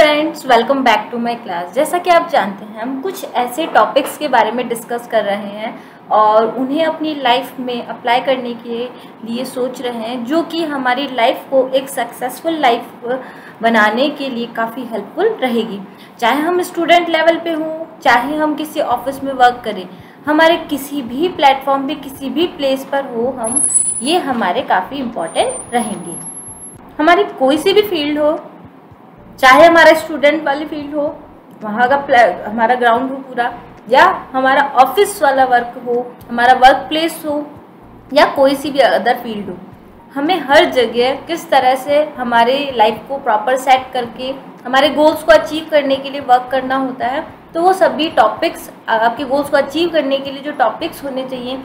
Friends, welcome back to my class. जैसा कि आप जानते हैं, हम कुछ ऐसे टॉपिक्स के बारे में डिस्कस कर रहे हैं और उन्हें अपनी लाइफ में अप्लाई करने के लिए सोच रहे हैं, जो कि हमारी लाइफ को एक सक्सेसफुल लाइफ बनाने के लिए काफ़ी हेल्पफुल रहेगी। चाहे हम स्टूडेंट लेवल पे हों, चाहे हम किसी ऑफिस में वर्क करें, हमारे किसी भी प्लेटफॉर्म पे, किसी भी प्लेस पर हो, ये हमारे काफ़ी इम्पोर्टेंट रहेंगे। हमारी कोई सी भी फील्ड हो, चाहे हमारा स्टूडेंट वाली फील्ड हो, वहाँ का हमारा ग्राउंड हो पूरा, या हमारा ऑफिस वाला वर्क हो, हमारा वर्क प्लेस हो, या कोई सी भी अदर फील्ड हो, हमें हर जगह किस तरह से हमारे लाइफ को प्रॉपर सेट करके हमारे गोल्स को अचीव करने के लिए वर्क करना होता है। तो वो सभी टॉपिक्स, आपके गोल्स को अचीव करने के लिए जो टॉपिक्स होने चाहिए,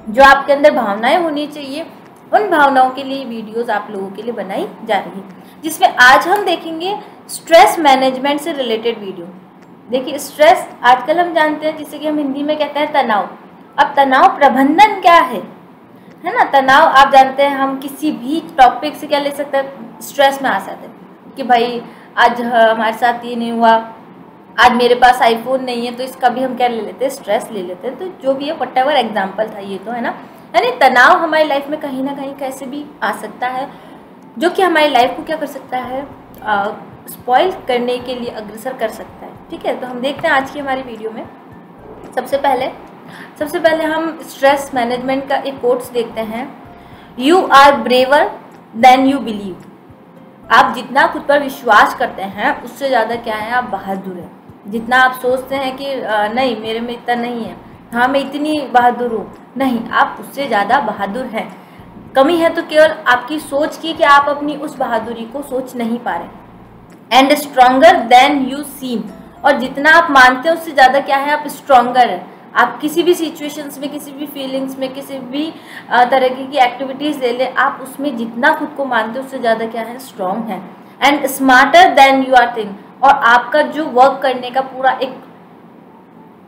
जो आपके अंदर भावनाएं होनी चाहिए, उन भावनाओं के लिए वीडियोस आप लोगों के लिए बनाई जा रही है, जिसमें आज हम देखेंगे स्ट्रेस मैनेजमेंट से रिलेटेड वीडियो। देखिए, स्ट्रेस आजकल हम जानते हैं, जिसे कि हम हिंदी में कहते हैं तनाव। अब तनाव प्रबंधन क्या है ना। तनाव आप जानते हैं, हम किसी भी टॉपिक से क्या ले सकते हैं, स्ट्रेस में आ सकते हैं कि भाई आज हमारे साथ ये नहीं हुआ, आज मेरे पास आईफोन नहीं है, तो इसका भी हम क्या ले लेते हैं, स्ट्रेस ले लेते हैं। तो जो भी है, व्हाटएवर एग्जाम्पल था ये, तो है ना। यानी तनाव हमारी लाइफ में कहीं ना कहीं कैसे भी आ सकता है, जो कि हमारी लाइफ को क्या कर सकता है, स्पॉइल करने के लिए अग्रसर कर सकता है। ठीक है, तो हम देखते हैं आज की हमारी वीडियो में। सबसे पहले हम स्ट्रेस मैनेजमेंट का एक कोट्स देखते हैं। You are braver than you believe. आप जितना खुद पर विश्वास करते हैं, उससे ज़्यादा क्या है, आप बहादुर हैं। जितना आप सोचते हैं कि नहीं, मेरे में इतना नहीं है, हाँ मैं इतनी बहादुर हूँ, नहीं, आप उससे ज़्यादा बहादुर हैं। कमी है तो केवल आपकी सोच की, कि आप अपनी उस बहादुरी को सोच नहीं पा रहे। And stronger than you seem. और जितना आप मानते हैं, उससे ज़्यादा क्या है, आप स्ट्रॉन्गर हैं। आप किसी भी सिचुएशंस में, किसी भी फीलिंग्स में, किसी भी तरह की एक्टिविटीज़ ले लें, आप उसमें जितना खुद को मानते हैं, उससे ज़्यादा क्या है, स्ट्रॉन्ग है। And smarter than you are think. और आपका जो वर्क करने का पूरा एक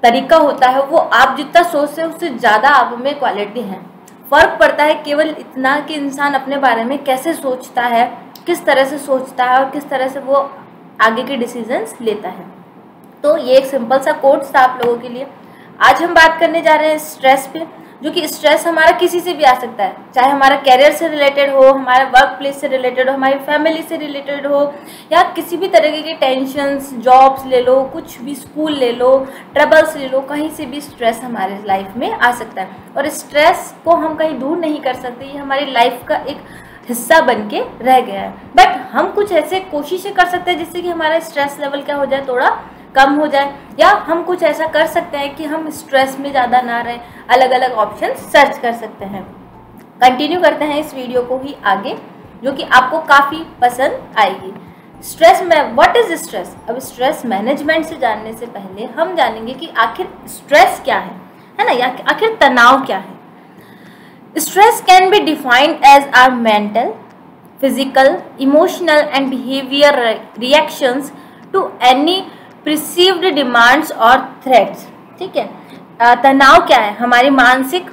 तरीका होता है, वो आप जितना सोचते हैं, उससे ज़्यादा आप में क्वालिटी है। फ़र्क पड़ता है केवल इतना कि इंसान अपने बारे में कैसे सोचता है, किस तरह से सोचता है, और किस तरह से वो आगे के डिसीजंस लेता है। तो ये एक सिंपल सा कोट्स था आप लोगों के लिए। आज हम बात करने जा रहे हैं स्ट्रेस पे, जो कि स्ट्रेस हमारा किसी से भी आ सकता है, चाहे हमारा कैरियर से रिलेटेड हो, हमारे वर्क प्लेस से रिलेटेड हो, हमारी फैमिली से रिलेटेड हो, या किसी भी तरीके के टेंशन्स, जॉब्स ले लो, कुछ भी, स्कूल ले लो, ट्रबल्स ले लो, कहीं से भी स्ट्रेस हमारे लाइफ में आ सकता है। और स्ट्रेस को हम कहीं दूर नहीं कर सकते, ये हमारी लाइफ का एक हिस्सा बन के रह गया है। बट हम कुछ ऐसे कोशिशें कर सकते हैं जिससे कि हमारा स्ट्रेस लेवल क्या हो जाए, थोड़ा कम हो जाए, या हम कुछ ऐसा कर सकते हैं कि हम स्ट्रेस में ज़्यादा ना रहें। अलग अलग ऑप्शन सर्च कर सकते हैं। कंटिन्यू करते हैं इस वीडियो को ही आगे, जो कि आपको काफ़ी पसंद आएगी। स्ट्रेस में, व्हाट इज स्ट्रेस। अब स्ट्रेस मैनेजमेंट से जानने से पहले हम जानेंगे कि आखिर स्ट्रेस क्या है ना, या आखिर तनाव क्या है। Stress can be defined as are mental, physical, emotional and behaviour reactions to any perceived demands और थ्रेट्स। ठीक है, तनाव क्या है, हमारी मानसिक,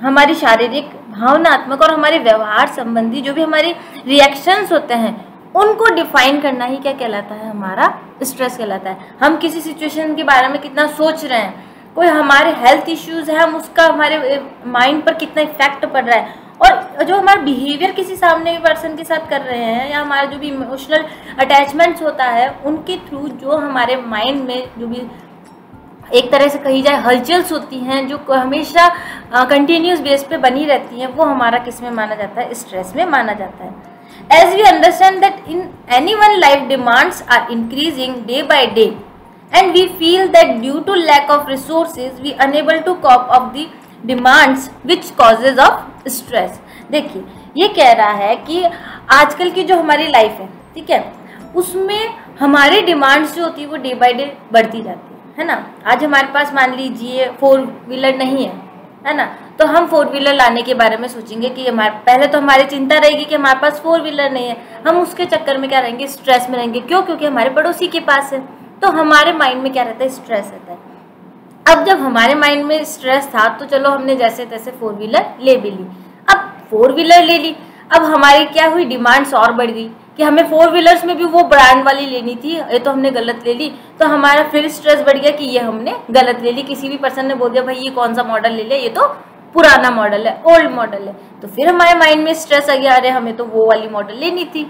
हमारी शारीरिक, भावनात्मक और हमारे व्यवहार संबंधी जो भी हमारे रिएक्शंस होते हैं, उनको डिफाइन करना ही क्या कहलाता है, हमारा स्ट्रेस कहलाता है। हम किसी सिचुएशन के बारे में कितना सोच रहे हैं, कोई हमारे हेल्थ इश्यूज़ है, हम उसका हमारे माइंड पर कितना इफेक्ट पड़ रहा है, और जो हमारा बिहेवियर किसी सामने पर्सन के साथ कर रहे हैं, या हमारा जो भी इमोशनल अटैचमेंट्स होता है, उनके थ्रू जो हमारे माइंड में जो भी एक तरह से कही जाए हलचल्स होती हैं, जो हमेशा कंटिन्यूस बेस पे बनी रहती हैं, वो हमारा किस में माना जाता है, स्ट्रेस में माना जाता है। As we understand that in any one life demands are increasing day by day, and we feel that due to lack of resources we unable to cope of the demands which causes of stress. देखिए, ये कह रहा है कि आजकल की जो हमारी लाइफ है, ठीक है, उसमें हमारी डिमांड्स जो होती है वो डे बाय डे बढ़ती जाती है ना। आज हमारे पास मान लीजिए 4 व्हीलर नहीं है ना, तो हम 4 व्हीलर लाने के बारे में सोचेंगे कि पहले तो हमारी चिंता रहेगी कि हमारे पास 4 व्हीलर नहीं है। हम उसके चक्कर में क्या रहेंगे, स्ट्रेस में रहेंगे। क्यों? क्योंकि हमारे पड़ोसी के पास है। तो हमारे माइंड में क्या रहता है, स्ट्रेस रहता है। अब जब हमारे माइंड में स्ट्रेस था, तो चलो हमने जैसे तैसे 4 व्हीलर ले भी ली। अब 4 व्हीलर ले ली, अब हमारी क्या हुई, डिमांड्स और बढ़ गई कि हमें 4 व्हीलर्स में भी वो ब्रांड वाली लेनी थी, ये तो हमने गलत ले ली, तो हमारा फिर स्ट्रेस बढ़ गया कि ये हमने गलत ले ली। किसी भी पर्सन ने बोल दिया भाई ये कौन सा मॉडल ले लिया, ये तो पुराना मॉडल है, ओल्ड मॉडल है, तो फिर हमारे माइंड में स्ट्रेस आ गया, अरे हमें तो वो वाली मॉडल लेनी थी,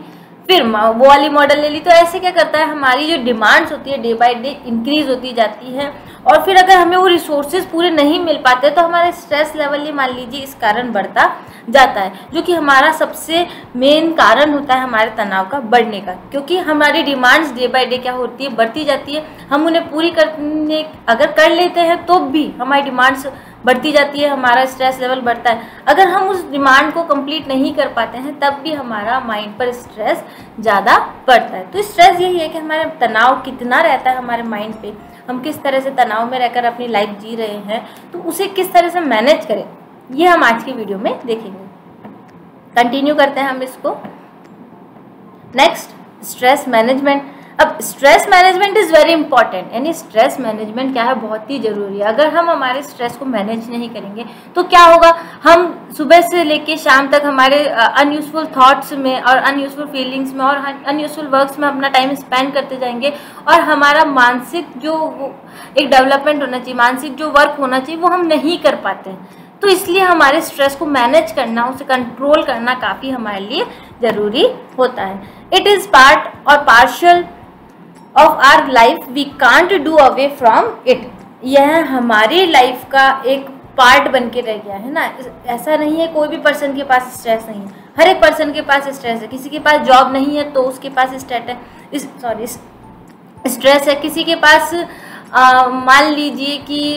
फिर वो वाली मॉडल ले ली। तो ऐसे क्या करता है, हमारी जो डिमांड्स होती है डे बाय डे इंक्रीज होती जाती है, और फिर अगर हमें वो रिसोर्सेज पूरे नहीं मिल पाते तो हमारा स्ट्रेस लेवल ही मान लीजिए इस कारण बढ़ता जाता है, जो कि हमारा सबसे मेन कारण होता है हमारे तनाव का बढ़ने का, क्योंकि हमारी डिमांड्स डे बाय डे क्या होती है, बढ़ती जाती है। हम उन्हें पूरी करने अगर कर लेते हैं तो भी हमारी डिमांड्स बढ़ती जाती है, हमारा स्ट्रेस लेवल बढ़ता है। अगर हम उस डिमांड को कंप्लीट नहीं कर पाते हैं तब भी हमारा माइंड पर स्ट्रेस ज़्यादा बढ़ता है। तो स्ट्रेस यही है कि हमारा तनाव कितना रहता है हमारे माइंड पे, हम किस तरह से तनाव में रहकर अपनी लाइफ जी रहे हैं, तो उसे किस तरह से मैनेज करें, ये हम आज की वीडियो में देखेंगे। कंटिन्यू करते हैं हम इसको। Next, stress management. अब stress management is very important, यानी स्ट्रेस मैनेजमेंट क्या है, बहुत ही ज़रूरी है। अगर हम हमारे स्ट्रेस को मैनेज नहीं करेंगे तो क्या होगा, हम सुबह से लेके शाम तक हमारे अनयूजफुल थॉट्स में और अनयूजफुल फीलिंग्स में और अनयूजफुल वर्क्स में अपना टाइम स्पेंड करते जाएंगे, और हमारा मानसिक जो एक डेवलपमेंट होना चाहिए, मानसिक जो वर्क होना चाहिए वो हम नहीं कर पाते हैं। तो इसलिए हमारे स्ट्रेस को मैनेज करना, उसे कंट्रोल करना काफ़ी हमारे लिए ज़रूरी होता है। इट इज़ पार्ट और partial of our life, we can't do away from it. यह हमारी लाइफ का एक पार्ट बन के रह गया है ना। ऐसा नहीं है कोई भी पर्सन के पास स्ट्रेस नहीं है, हर एक पर्सन के पास स्ट्रेस है। किसी के पास जॉब नहीं है तो उसके पास स्ट्रेस है। किसी के पास मान लीजिए कि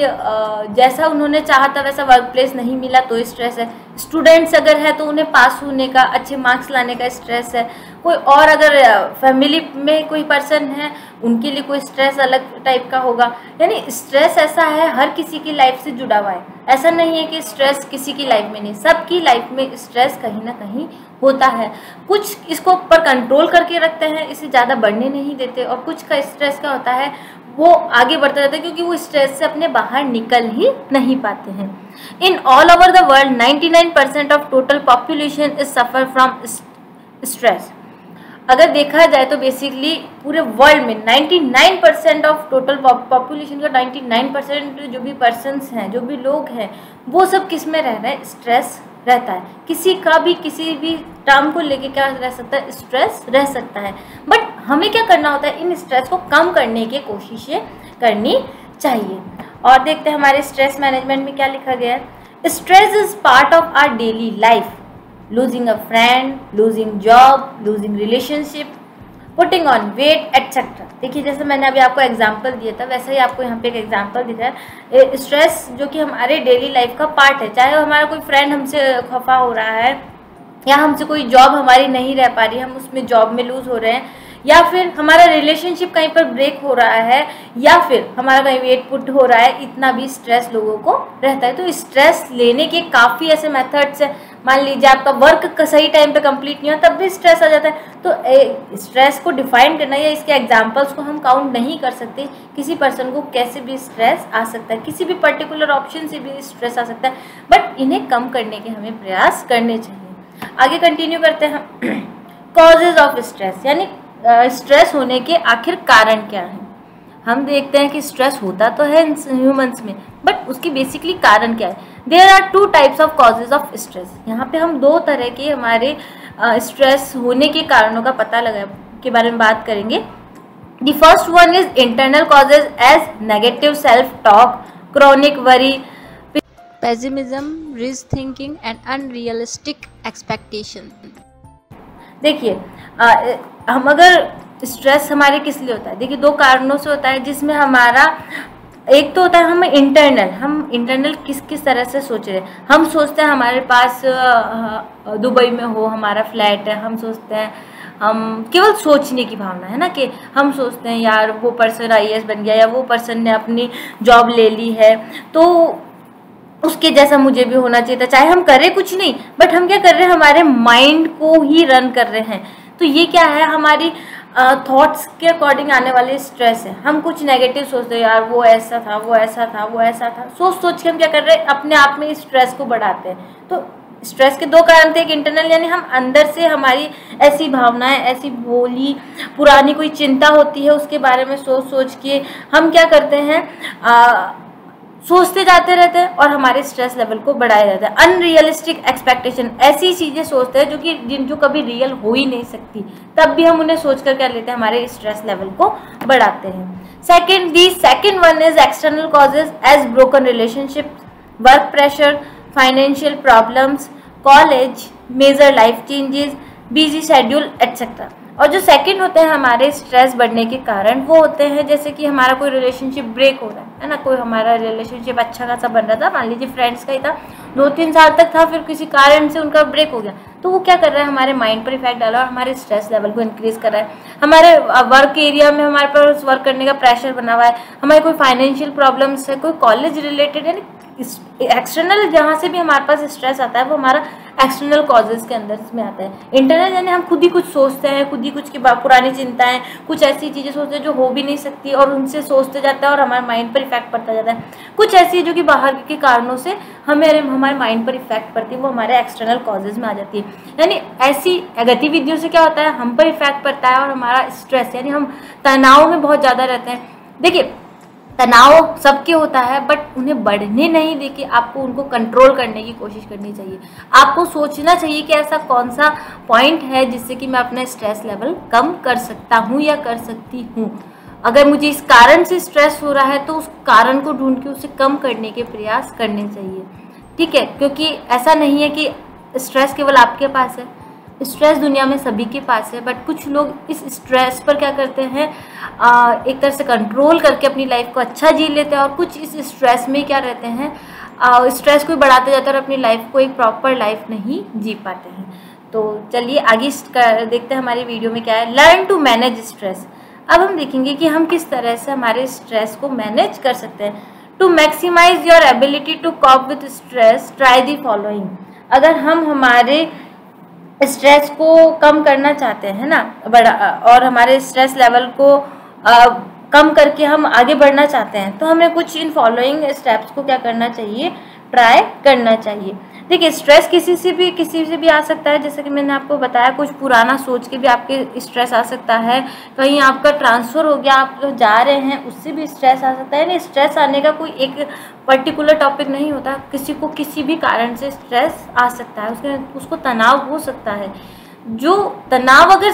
जैसा उन्होंने चाहा था वैसा वर्क प्लेस नहीं मिला तो स्ट्रेस है। स्टूडेंट्स अगर है तो उन्हें पास होने का, अच्छे मार्क्स लाने का स्ट्रेस है। कोई और अगर फैमिली में कोई पर्सन है उनके लिए कोई स्ट्रेस अलग टाइप का होगा। यानी स्ट्रेस ऐसा है हर किसी की लाइफ से जुड़ा हुआ है। ऐसा नहीं है कि स्ट्रेस किसी की लाइफ में नहीं, सबकी लाइफ में स्ट्रेस कहीं ना कहीं होता है। कुछ इसको ऊपर कंट्रोल करके रखते हैं, इसे ज़्यादा बढ़ने नहीं देते, और कुछ का स्ट्रेस क्या होता है वो आगे बढ़ता रहता है क्योंकि वो स्ट्रेस से अपने बाहर निकल ही नहीं पाते हैं। In all over the world 99% of total population is suffer from stress. अगर देखा जाए तो बेसिकली पूरे वर्ल्ड में 99% ऑफ टोटल पॉपुलेशन का 99% जो भी पर्सन्स हैं, जो भी लोग हैं, वो सब किस में रह रहे हैं, स्ट्रेस रहता है। किसी का भी किसी भी टर्म को लेके क्या रह सकता है, स्ट्रेस रह सकता है। बट हमें क्या करना होता है, इन स्ट्रेस को कम करने की कोशिशें करनी चाहिए। और देखते हैं हमारे स्ट्रेस मैनेजमेंट में क्या लिखा गया है। Stress is part of our daily life, losing a friend, losing job, losing relationship, putting on weight etcetera. देखिए जैसे मैंने अभी आपको एग्जांपल दिया था वैसा ही आपको यहाँ पे एक एग्जांपल दिख रहा है। स्ट्रेस जो कि हमारे डेली लाइफ का पार्ट है, चाहे हमारा कोई फ्रेंड हमसे खफा हो रहा है, या हमसे कोई जॉब हमारी नहीं रह पा रही, हम उसमें जॉब में लूज हो रहे हैं, या फिर हमारा रिलेशनशिप कहीं पर ब्रेक हो रहा है, या फिर हमारा कहीं वेट पुट हो रहा है, इतना भी स्ट्रेस लोगों को रहता है। तो स्ट्रेस लेने के काफ़ी ऐसे मेथड्स हैं। मान लीजिए आपका वर्क सही टाइम पे कंप्लीट नहीं हो तब भी स्ट्रेस आ जाता है। तो स्ट्रेस को डिफाइन करना या इसके एग्जांपल्स को हम काउंट नहीं कर सकते। किसी पर्सन को कैसे भी स्ट्रेस आ सकता है, किसी भी पर्टिकुलर ऑप्शन से भी स्ट्रेस आ सकता है, बट इन्हें कम करने के हमें प्रयास करने चाहिए। आगे कंटिन्यू करते हैं। कॉजेज ऑफ स्ट्रेस, यानी स्ट्रेस होने के आखिर कारण क्या है। हम देखते हैं कि स्ट्रेस होता तो है ह्यूमंस में, बट उसकी बेसिकली कारण क्या है। There are 2 types of causes of stress. यहाँ पे हम 2 तरह के हमारे स्ट्रेस होने के कारणों का पता लगा के बारे में बात करेंगे। The first one is internal causes as negative self talk, chronic worry, pessimism, risk thinking and unrealistic expectation. देखिए हम अगर स्ट्रेस हमारे किस लिए होता है, देखिए 2 कारणों से होता है, जिसमें हमारा एक तो होता है हम इंटरनल किस तरह से सोच रहे हैं। हम सोचते हैं हमारे पास दुबई में हो हमारा फ्लैट है, हम सोचते हैं, हम केवल सोचने की भावना है ना, कि हम सोचते हैं यार वो पर्सन IAS बन गया, या वो पर्सन ने अपनी जॉब ले ली है तो उसके जैसा मुझे भी होना चाहिए था। चाहे हम करें कुछ नहीं, बट हम क्या कर रहे हैं, हमारे माइंड को ही रन कर रहे हैं। तो ये क्या है, हमारी थॉट्स के अकॉर्डिंग आने वाले स्ट्रेस है। हम कुछ नेगेटिव सोचते हैं, यार वो ऐसा था, वो ऐसा था, वो ऐसा था, सोच सोच के हम क्या कर रहे हैं, अपने आप में स्ट्रेस को बढ़ाते हैं। तो स्ट्रेस के दो कारण थे, एक इंटरनल यानी हम अंदर से हमारी ऐसी भावनाएं, ऐसी भोली पुरानी कोई चिंता होती है, उसके बारे में सोच सोच के हम क्या करते हैं, सोचते जाते रहते हैं और हमारे स्ट्रेस लेवल को बढ़ाया जाता है। अनरियलिस्टिक एक्सपेक्टेशन, ऐसी चीज़ें सोचते हैं जो कभी रियल हो ही नहीं सकती, तब भी हम उन्हें सोच कर क्या लेते हैं, हमारे स्ट्रेस लेवल को बढ़ाते हैं। Second one is external causes as broken relationship, work pressure, financial problems, college, major life changes, busy schedule etcetera. और जो सेकंड होते हैं हमारे स्ट्रेस बढ़ने के कारण, वो होते हैं जैसे कि हमारा कोई रिलेशनशिप ब्रेक हो रहा है ना, कोई हमारा रिलेशनशिप अच्छा खासा बन रहा था, मान लीजिए फ्रेंड्स का ही था, 2-3 साल तक था, फिर किसी कारण से उनका ब्रेक हो गया, तो वो क्या कर रहा है, हमारे माइंड पर इफेक्ट डाला और हमारे स्ट्रेस लेवल को इंक्रीज कर रहा है। हमारे वर्क एरिया में हमारे पास वर्क करने का प्रेशर बना हुआ है, हमारे कोई फाइनेंशियल प्रॉब्लम्स है, कोई कॉलेज रिलेटेड, यानी एक्सटर्नल जहाँ से भी हमारे पास स्ट्रेस आता है वो हमारा एक्सटर्नल कॉजेज के अंदर में आता है। इंटरनल यानी हम खुद ही कुछ सोचते हैं, खुद ही कुछ की पुरानी चिंताएं, कुछ ऐसी चीज़ें सोचते हैं जो हो भी नहीं सकती और उनसे सोचते जाता है और हमारे माइंड पर इफेक्ट पड़ता जाता है। कुछ ऐसी जो कि बाहर के कारणों से हमारे माइंड पर इफेक्ट पड़ती है, वो हमारे एक्सटर्नल कॉजेज में आ जाती है। यानी ऐसी गतिविधियों से क्या होता है, हम पर इफेक्ट पड़ता है और हमारा स्ट्रेस यानी हम तनाव में बहुत ज़्यादा रहते हैं। देखिए तनाव सबके होता है, बट उन्हें बढ़ने नहीं देके आपको उनको कंट्रोल करने की कोशिश करनी चाहिए। आपको सोचना चाहिए कि ऐसा कौन सा पॉइंट है जिससे कि मैं अपना स्ट्रेस लेवल कम कर सकता हूँ या कर सकती हूँ। अगर मुझे इस कारण से स्ट्रेस हो रहा है तो उस कारण को ढूंढ के उसे कम करने के प्रयास करने चाहिए, ठीक है। क्योंकि ऐसा नहीं है कि स्ट्रेस केवल आपके पास है, स्ट्रेस दुनिया में सभी के पास है, बट कुछ लोग इस स्ट्रेस पर क्या करते हैं, एक तरह से कंट्रोल करके अपनी लाइफ को अच्छा जी लेते हैं, और कुछ इस स्ट्रेस में क्या रहते हैं, स्ट्रेस को बढ़ाते जाते हैं और अपनी लाइफ को एक प्रॉपर लाइफ नहीं जी पाते हैं। तो चलिए आगे देखते हैं हमारी वीडियो में क्या है, लर्न टू मैनेज स्ट्रेस। अब हम देखेंगे कि हम किस तरह से हमारे स्ट्रेस को मैनेज कर सकते हैं। To maximise your ability to cope with stress, try the following. अगर हम हमारे स्ट्रेस को कम करना चाहते हैं ना, और हमारे स्ट्रेस लेवल को कम करके हम आगे बढ़ना चाहते हैं, तो हमें कुछ इन फॉलोइंग स्टेप्स को क्या करना चाहिए, ट्राई करना चाहिए। देखिए स्ट्रेस किसी से भी आ सकता है, जैसे कि मैंने आपको बताया, कुछ पुराना सोच के भी आपके स्ट्रेस आ सकता है, कहीं आपका ट्रांसफ़र हो गया, आप जो जा रहे हैं उससे भी स्ट्रेस आ सकता है। यानी स्ट्रेस आने का कोई एक पर्टिकुलर टॉपिक नहीं होता, किसी को किसी भी कारण से स्ट्रेस आ सकता है, उसको तनाव हो सकता है। जो तनाव अगर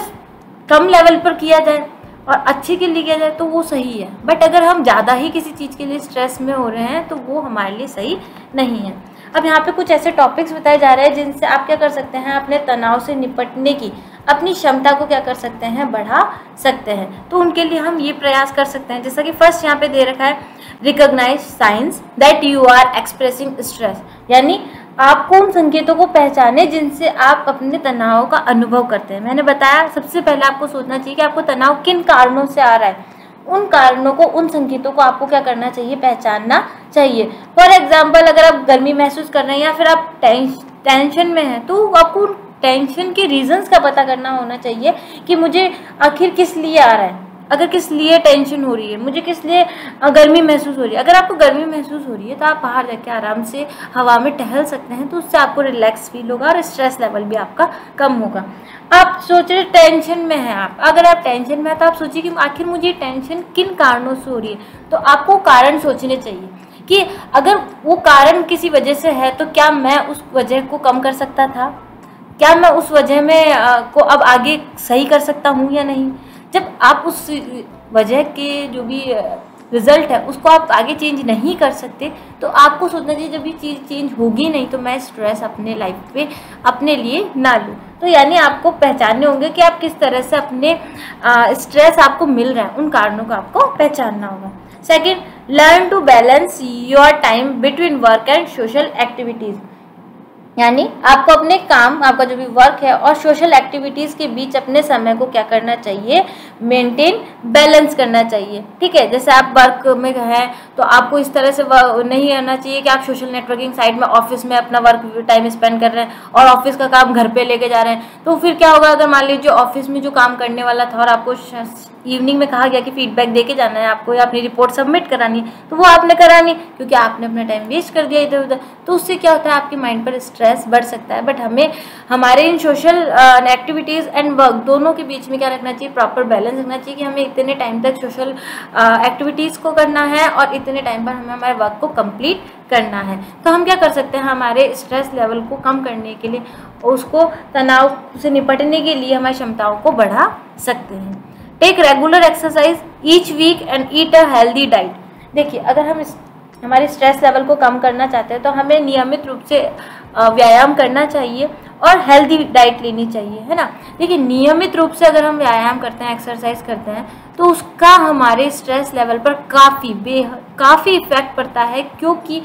कम लेवल पर किया जाए और अच्छे के लिए किया जाए तो वो सही है, बट अगर हम ज़्यादा ही किसी चीज़ के लिए स्ट्रेस में हो रहे हैं तो वो हमारे लिए सही नहीं है। अब यहाँ पे कुछ ऐसे टॉपिक्स बताए जा रहे हैं जिनसे आप क्या कर सकते हैं, अपने तनाव से निपटने की अपनी क्षमता को क्या कर सकते हैं, बढ़ा सकते हैं। तो उनके लिए हम ये प्रयास कर सकते हैं, जैसा कि फर्स्ट यहाँ पे दे रखा है, recognise signs that you are expressing stress. यानी आपको उन संकेतों को पहचाने जिनसे आप अपने तनाव का अनुभव करते हैं। मैंने बताया सबसे पहले आपको सोचना चाहिए कि आपको तनाव किन कारणों से आ रहा है, उन कारणों को, उन संकेतों को आपको क्या करना चाहिए, पहचानना चाहिए। फॉर एग्जाम्पल अगर आप गर्मी महसूस कर रहे हैं या फिर आप टेंशन में हैं, तो आपको टेंशन के रीजंस का पता करना होना चाहिए कि मुझे आखिर किस लिए आ रहा है, अगर किस लिए टेंशन हो रही है, मुझे किस लिए गर्मी महसूस हो रही है। अगर आपको गर्मी महसूस हो रही है तो आप बाहर जाके आराम से हवा में टहल सकते हैं, तो उससे आपको रिलैक्स फील होगा और स्ट्रेस लेवल भी आपका कम होगा। आप सोच रहे टेंशन में हैं आप, अगर आप टेंशन में हैं तो आप सोचिए कि आखिर मुझे टेंशन किन कारणों से हो रही है। तो आपको कारण सोचने चाहिए कि अगर वो कारण किसी वजह से है तो क्या मैं उस वजह को कम कर सकता था, क्या मैं उस वजह में को अब आगे सही कर सकता हूँ या नहीं। जब आप उस वजह के जो भी रिजल्ट है उसको आप आगे चेंज नहीं कर सकते, तो आपको सोचना चाहिए जब ये चीज़ चेंज होगी नहीं तो मैं स्ट्रेस अपने लाइफ पे अपने लिए ना लूँ। तो यानी आपको पहचानने होंगे कि आप किस तरह से अपने स्ट्रेस आपको मिल रहा है, उन कारणों को आपको पहचानना होगा। Second, learn to balance your time between work and social activities. यानी आपको अपने काम, आपका जो भी वर्क है और सोशल एक्टिविटीज़ के बीच अपने समय को क्या करना चाहिए, मेंटेन, बैलेंस करना चाहिए। ठीक है, जैसे आप वर्क में हैं तो आपको इस तरह से नहीं रहना चाहिए कि आप सोशल नेटवर्किंग साइट में ऑफिस में अपना वर्क टाइम स्पेंड कर रहे हैं और ऑफिस का काम घर पे लेके जा रहे हैं। तो फिर क्या होगा, अगर मान लीजिए ऑफिस में जो काम करने वाला था और आपको इवनिंग में कहा गया कि फीडबैक दे के जाना है आपको या अपनी रिपोर्ट सबमिट करानी है, तो वो आपने करानी क्योंकि आपने अपना टाइम वेस्ट कर दिया इधर उधर। तो उससे क्या होता है, आपके माइंड पर स्ट्रेस बढ़ सकता है। बट हमें हमारे इन सोशल एक्टिविटीज़ एंड वर्क दोनों के बीच में क्या रखना चाहिए, प्रॉपर बैलेंस रखना चाहिए कि हमें इतने टाइम तक सोशल एक्टिविटीज़ को करना है और इतने टाइम पर हमें हमारे वर्क को कंप्लीट करना है। तो हम क्या कर सकते हैं, हमारे स्ट्रेस लेवल को कम करने के लिए, उसको तनाव से निपटने के लिए हमारी क्षमताओं को बढ़ा सकते हैं। Take regular exercise each week and eat a healthy diet. देखिए, अगर हम हमारे स्ट्रेस लेवल को कम करना चाहते हैं तो हमें नियमित रूप से व्यायाम करना चाहिए और हेल्दी डाइट लेनी चाहिए, है ना। देखिए, नियमित रूप से अगर हम व्यायाम करते हैं, एक्सरसाइज करते हैं, तो उसका हमारे स्ट्रेस लेवल पर काफ़ी इफेक्ट पड़ता है, क्योंकि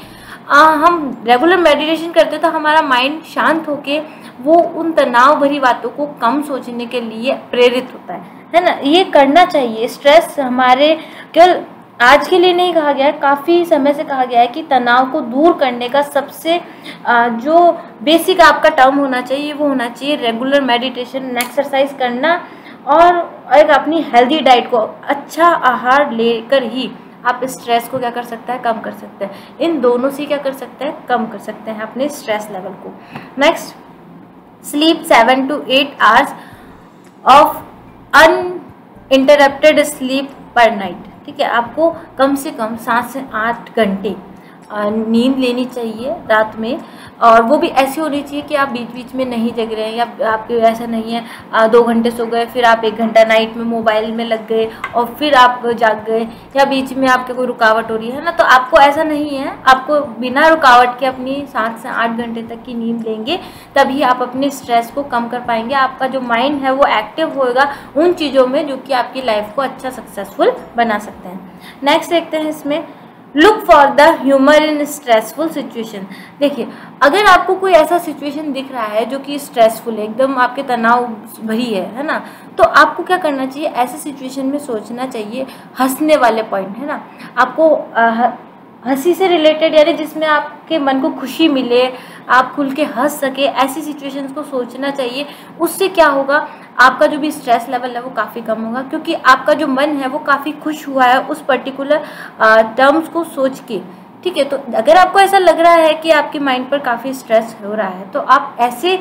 हम रेगुलर मेडिटेशन करते हैं तो हमारा माइंड शांत होके वो उन तनाव भरी बातों को कम सोचने के लिए प्रेरित होता है ना। ये करना चाहिए। स्ट्रेस हमारे केवल आज के लिए नहीं कहा गया है, काफ़ी समय से कहा गया है कि तनाव को दूर करने का सबसे जो बेसिक आपका टर्म होना चाहिए वो होना चाहिए रेगुलर मेडिटेशन, एक्सरसाइज करना और एक अपनी हेल्दी डाइट को, अच्छा आहार लेकर ही आप स्ट्रेस को क्या कर सकते हैं, कम कर सकते हैं। इन दोनों से क्या कर सकते हैं, कम कर सकते हैं अपने स्ट्रेस लेवल को। Next, sleep 7 to 8 hours of uninterrupted sleep पर नाइट। ठीक है, आपको कम से कम 7 से 8 घंटे नींद लेनी चाहिए रात में, और वो भी ऐसी होनी चाहिए कि आप बीच बीच में नहीं जग रहे हैं, या आपके ऐसा नहीं है 2 घंटे सो गए फिर आप 1 घंटा नाइट में मोबाइल में लग गए और फिर आप जाग गए, या बीच में आपके कोई रुकावट हो रही है ना। तो आपको ऐसा नहीं है, आपको बिना रुकावट के अपनी 7 से 8 घंटे तक की नींद लेंगे, तभी आप अपने स्ट्रेस को कम कर पाएंगे। आपका जो माइंड है वो एक्टिव होएगा उन चीज़ों में जो कि आपकी लाइफ को अच्छा सक्सेसफुल बना सकते हैं। नेक्स्ट देखते हैं इसमें, look for the humour in stressful situation. देखिए, अगर आपको कोई ऐसा सिचुएशन दिख रहा है जो कि स्ट्रेसफुल है, एकदम आपके तनाव भरी है ना, तो आपको क्या करना चाहिए, ऐसे सिचुएशन में सोचना चाहिए हंसने वाले पॉइंट, है ना। आपको हंसी से रिलेटेड, यानी जिसमें आपके मन को खुशी मिले, आप खुल के हंस सके, ऐसी सिचुएशंस को सोचना चाहिए। उससे क्या होगा, आपका जो भी स्ट्रेस लेवल है वो काफ़ी कम होगा, क्योंकि आपका जो मन है वो काफ़ी खुश हुआ है उस पर्टिकुलर टर्म्स को सोच के। ठीक है, तो अगर आपको ऐसा लग रहा है कि आपके माइंड पर काफ़ी स्ट्रेस हो रहा है, तो आप ऐसे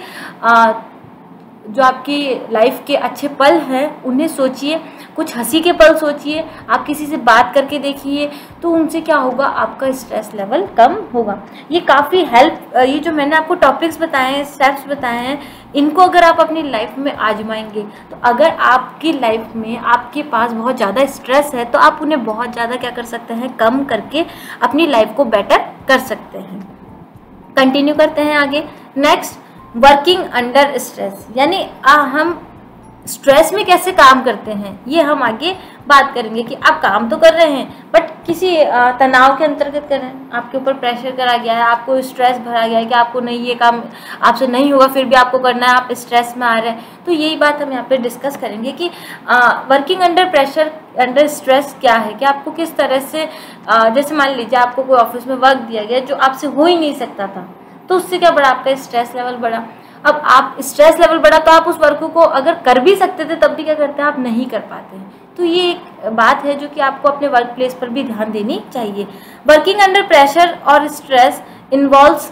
जो आपकी लाइफ के अच्छे पल हैं उन्हें सोचिए, कुछ हंसी के पल सोचिए, आप किसी से बात करके देखिए, तो उनसे क्या होगा, आपका स्ट्रेस लेवल कम होगा। ये काफ़ी ये जो मैंने आपको टॉपिक्स बताए हैं, स्टेप्स बताए हैं, इनको अगर आप अपनी लाइफ में आजमाएंगे, तो अगर आपकी लाइफ में आपके पास बहुत ज़्यादा स्ट्रेस है तो आप उन्हें बहुत ज़्यादा क्या कर सकते हैं, कम करके अपनी लाइफ को बेटर कर सकते हैं। कंटिन्यू करते हैं आगे। नेक्स्ट, वर्किंग अंडर स्ट्रेस, यानी हम स्ट्रेस में कैसे काम करते हैं, ये हम आगे बात करेंगे कि आप काम तो कर रहे हैं बट किसी तनाव के अंतर्गत कर रहे हैं, आपके ऊपर प्रेशर करा गया है, आपको स्ट्रेस भरा गया है कि आपको नहीं, ये काम आपसे नहीं होगा, फिर भी आपको करना है, आप स्ट्रेस में आ रहे हैं। तो यही बात हम यहाँ पे डिस्कस करेंगे कि working under pressure, under stress क्या है, कि आपको किस तरह से जैसे मान लीजिए आपको कोई ऑफिस में वर्क दिया गया जो आपसे हो ही नहीं सकता था, तो उससे क्या बढ़ा, आपका स्ट्रेस लेवल बढ़ा। अब आप स्ट्रेस लेवल बढ़ा तो आप उस वर्क को अगर कर भी सकते थे तब भी क्या करते हैं, आप नहीं कर पाते हैं। तो ये एक बात है जो कि आपको अपने वर्क प्लेस पर भी ध्यान देनी चाहिए। वर्किंग अंडर प्रेशर और stress involves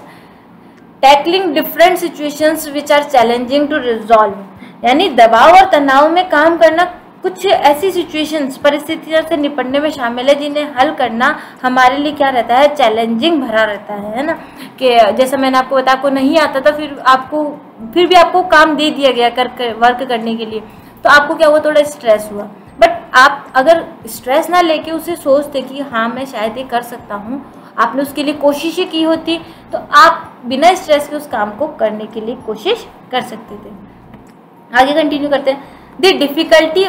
tackling different situations which are challenging to resolve, यानी दबाव और तनाव में काम करना कुछ ऐसी सिचुएशंस, परिस्थितियों से निपटने में शामिल है जिन्हें हल करना हमारे लिए क्या रहता है, चैलेंजिंग भरा रहता है ना। कि जैसा मैंने आपको बताया, आपको नहीं आता था, फिर भी आपको काम दे दिया गया वर्क करने के लिए, तो आपको क्या हुआ, थोड़ा स्ट्रेस हुआ। बट आप अगर स्ट्रेस ना लेके उसे सोचते कि हाँ मैं शायद ये कर सकता हूँ, आपने उसके लिए कोशिशें की होती, तो आप बिना स्ट्रेस के उस काम को करने के लिए कोशिश कर सकते थे। आगे कंटिन्यू करते हैं। The difficulty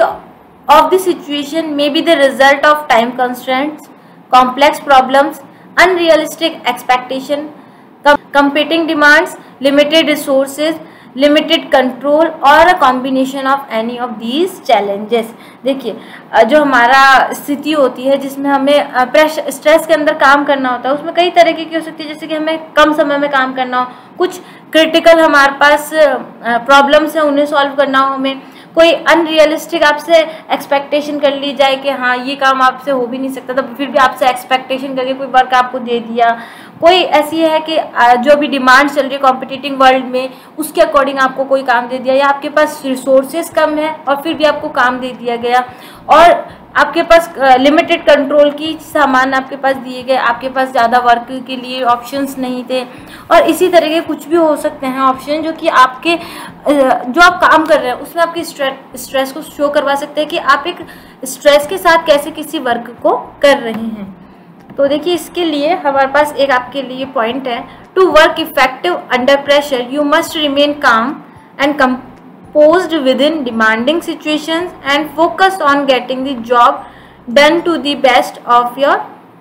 of the situation may be the result of time constraints, complex problems, unrealistic expectation, competing demands, limited resources, limited control or a combination of any of these challenges। देखिए, जो हमारा स्थिति होती है जिसमें हमें प्रेशर, स्ट्रेस के अंदर काम करना होता है, उसमें कई तरह की हो सकती है, जैसे कि हमें कम समय में काम करना हो, कुछ क्रिटिकल हमारे पास प्रॉब्लम्स हैं उन्हें सॉल्व करना हो, हमें कोई अनरियलिस्टिक आपसे एक्सपेक्टेशन कर ली जाए कि हाँ ये काम आपसे हो भी नहीं सकता, तो फिर भी आपसे एक्सपेक्टेशन करके कोई वर्क आपको दे दिया। कोई ऐसी है कि जो भी डिमांड चल रही है कॉम्पिटिटिव वर्ल्ड में उसके अकॉर्डिंग आपको कोई काम दे दिया, या आपके पास रिसोर्सेज कम है और फिर भी आपको काम दे दिया गया, और आपके पास लिमिटेड कंट्रोल की सामान आपके पास दिए गए, आपके पास ज़्यादा वर्क के लिए ऑप्शंस नहीं थे, और इसी तरह के कुछ भी हो सकते हैं ऑप्शन जो कि आपके जो आप काम कर रहे हैं उसमें आपकी स्ट्रेस को शो करवा सकते हैं कि आप एक स्ट्रेस के साथ कैसे किसी वर्क को कर रहे हैं। तो देखिए इसके लिए हमारे पास एक आपके लिए पॉइंट है, to work effective under pressure you must remain calm and posed within demanding situations and focus on getting the job done to the best of your